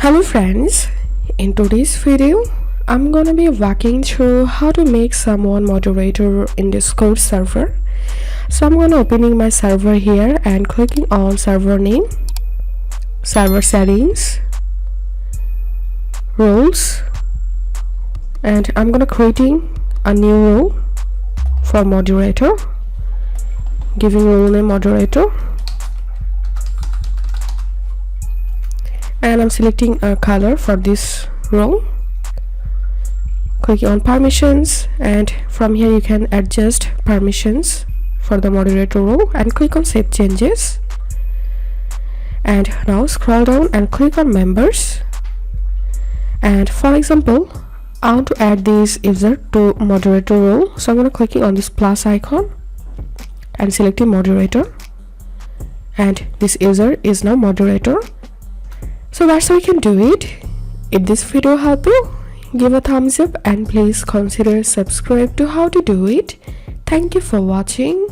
Hello friends, in today's video I'm gonna be walking through how to make someone moderator in Discord server. So I'm gonna opening my server here and clicking on server name, server settings, roles, and I'm gonna creating a new role for moderator, giving role name moderator, and I'm selecting a color for this role, clicking on permissions, and from here you can adjust permissions for the moderator role and click on save changes. And now scroll down and click on members, and for example I want to add this user to moderator role, so I'm going to clicking on this plus icon and selecting moderator, and this user is now moderator. So that's how you can do it. If this video helped you, give a thumbs up and please consider subscribe to how to do it. Thank you for watching.